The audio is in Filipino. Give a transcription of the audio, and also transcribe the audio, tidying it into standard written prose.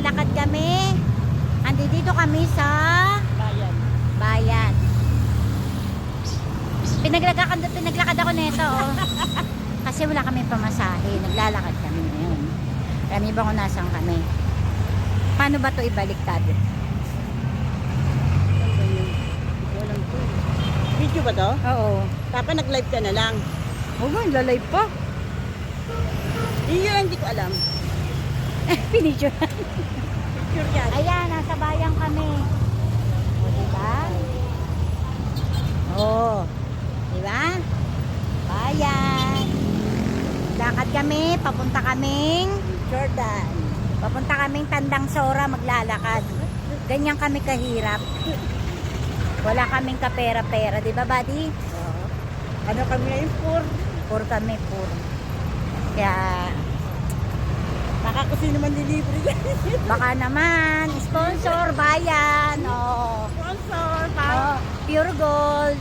Naglalakad kami. Andito kami sa bayan. Pinaglakad ako nito, oh. Kasi wala kami pamasahe. Naglalakad kami ngayon. Alam niyo ba kung nasaan kami? Paano ba to ibaliktad? Walang to. Video ba to? Oo. Papa, nag-live ka na lang. Oo nga, lalay pa. Yun, hindi ko alam. Pinicture. Picture yan. Ayan, nasa bayan kami. O, diba? O, diba? Bayan. Lakad kami, papunta kaming Jordan. papunta kaming Tandang Sora maglalakad. Ganyan kami kahirap. Wala kaming kapera-pera, diba, buddy? Ano kami ngayon? Poor kami, poor. Kaya, Baka kung sino man delivery yan. baka naman, sponsor, bayan, Sponsor, Pure Gold,